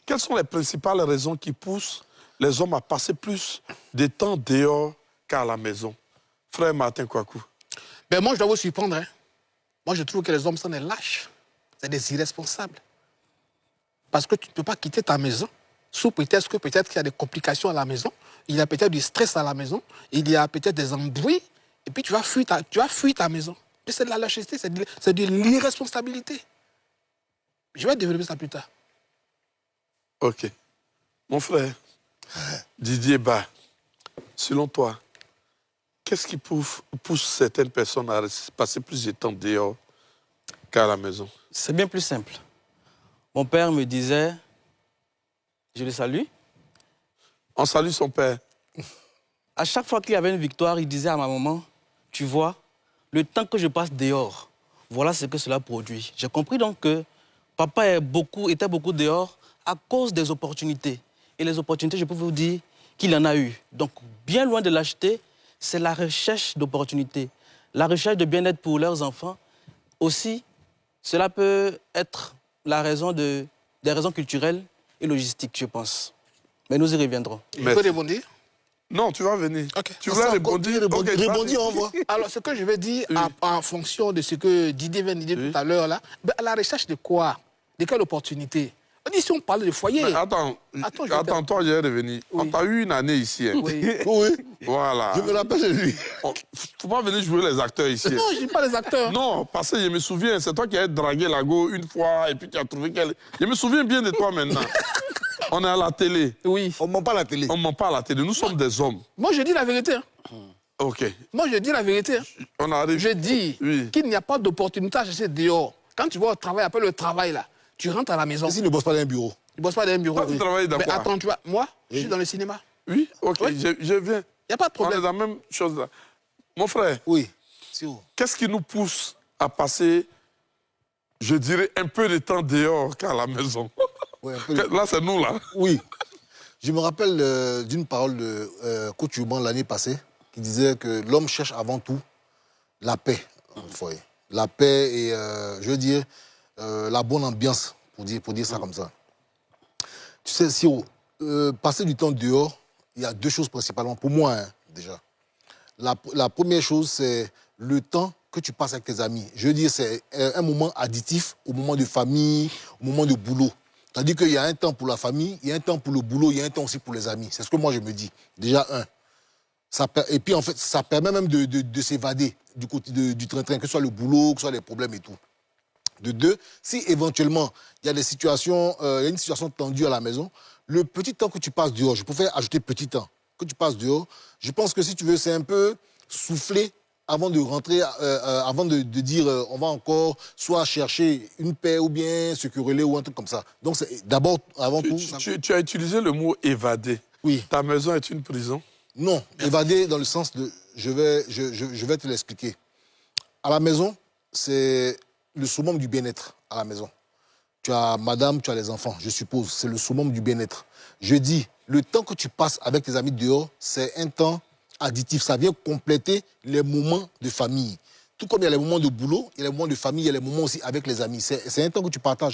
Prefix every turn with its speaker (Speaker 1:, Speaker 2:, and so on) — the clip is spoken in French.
Speaker 1: Quelles sont les principales raisons qui poussent les hommes à passer plus de temps dehors qu'à la maison? Frère Martin Kouakou.
Speaker 2: Ben moi, je dois vous surprendre. Hein. Moi, je trouve que les hommes sont des lâches. C'est des irresponsables. Parce que tu ne peux pas quitter ta maison sous prétexte que peut-être qu'il y a des complications à la maison, il y a peut-être du stress à la maison, il y a peut-être des embrouilles, et puis tu vas fuir ta maison. C'est de la lâcheté, c'est de l'irresponsabilité. Je vais développer ça plus tard.
Speaker 1: Ok. Mon frère, Didier Ba, selon toi, qu'est-ce qui pousse certaines personnes à passer plus de temps dehors qu'à la maison?
Speaker 3: C'est bien plus simple. Mon père me disait, je le salue.
Speaker 1: On salue son père.
Speaker 3: À chaque fois qu'il y avait une victoire, il disait à ma maman, tu vois, le temps que je passe dehors, voilà ce que cela produit. J'ai compris donc que papa était beaucoup dehors à cause des opportunités. Et les opportunités, je peux vous dire qu'il en a eu. Donc, bien loin de l'acheter, c'est la recherche d'opportunités. La recherche de bien-être pour leurs enfants. Aussi, cela peut être la raison des raisons culturelles et logistiques, je pense. Mais nous y reviendrons.
Speaker 2: Je peux rebondir?
Speaker 1: Non, tu vas venir.
Speaker 2: Okay.
Speaker 1: Tu voulais répondre.
Speaker 2: Rebondir, on voit. Alors, ce que je vais dire, oui, en fonction de ce que Didier vient de dire tout à l'heure, là, ben, à la recherche de quoi? De quelle opportunité? On dit si on parle de foyer.
Speaker 1: Mais attends, toi, j'ai revenu. Oui. On t'a eu une année ici. Hein.
Speaker 2: Oui.
Speaker 1: Oui. Voilà.
Speaker 4: Je me rappelle de lui.
Speaker 1: Faut pas venir jouer les acteurs ici.
Speaker 2: Non, je dis pas les acteurs.
Speaker 1: Non, parce que je me souviens, c'est toi qui as dragué la go une fois et puis tu as trouvé qu'elle... Je me souviens bien de toi maintenant. On est à la télé.
Speaker 2: Oui.
Speaker 4: On ne ment pas à la télé.
Speaker 1: On ne ment pas à la télé. Nous sommes des hommes.
Speaker 2: Moi, je dis la vérité. Hein.
Speaker 1: OK.
Speaker 2: Moi, je dis la vérité. Hein.
Speaker 1: On arrive.
Speaker 2: Je dis qu'il n'y a pas d'opportunité à chercher dehors. Quand tu vas au travail, après le travail, là, tu rentres à la maison.
Speaker 4: Et s'il ne bosse pas dans un bureau?
Speaker 2: Il ne bosse pas dans un bureau.
Speaker 1: Toi, tu travailles dans
Speaker 2: mais
Speaker 1: quoi?
Speaker 2: attends, tu vois, moi, je suis dans le cinéma.
Speaker 1: Oui, OK, oui. Je viens.
Speaker 2: Il n'y a pas de problème.
Speaker 1: On est dans la même chose là. Mon frère,
Speaker 4: oui.
Speaker 1: Qu'est-ce qui nous pousse à passer, je dirais, un peu de temps dehors qu'à la maison?
Speaker 4: Oui,
Speaker 1: là, c'est nous, là.
Speaker 4: Oui. Je me rappelle d'une parole de coach Urban l'année passée qui disait que l'homme cherche avant tout la paix au foyer. La paix et, je veux dire, la bonne ambiance, pour dire ça comme ça. Tu sais, si passer du temps dehors, il y a deux choses principalement, pour moi, hein, déjà. La première chose, c'est le temps que tu passes avec tes amis. Je veux dire, c'est un moment additif au moment de famille, au moment de boulot. C'est-à-dire qu'il y a un temps pour la famille, il y a un temps pour le boulot, il y a un temps aussi pour les amis. C'est ce que moi je me dis. Déjà, et puis en fait, ça permet même de s'évader du train-train, que ce soit le boulot, que ce soit les problèmes et tout. De deux, si éventuellement il y a des situations, il y a une situation tendue à la maison, le petit temps que tu passes dehors, je préfère ajouter petit temps, que tu passes dehors, je pense que si tu veux, c'est un peu souffler avant de rentrer, avant de dire on va encore soit chercher une paix ou bien se quereller ou un truc comme ça. Donc c'est d'abord, avant tout...
Speaker 1: Tu as utilisé le mot évader.
Speaker 4: Oui.
Speaker 1: Ta maison est une prison?
Speaker 4: Non, évader dans le sens de... Je vais te l'expliquer. À la maison, c'est le summum du bien-être à la maison. Tu as madame, tu as les enfants, je suppose. C'est le summum du bien-être. Je dis, le temps que tu passes avec tes amis dehors, c'est un temps additif. Ça vient compléter les moments de famille. Tout comme il y a les moments de boulot, il y a les moments de famille, il y a les moments aussi avec les amis. C'est un temps que tu partages.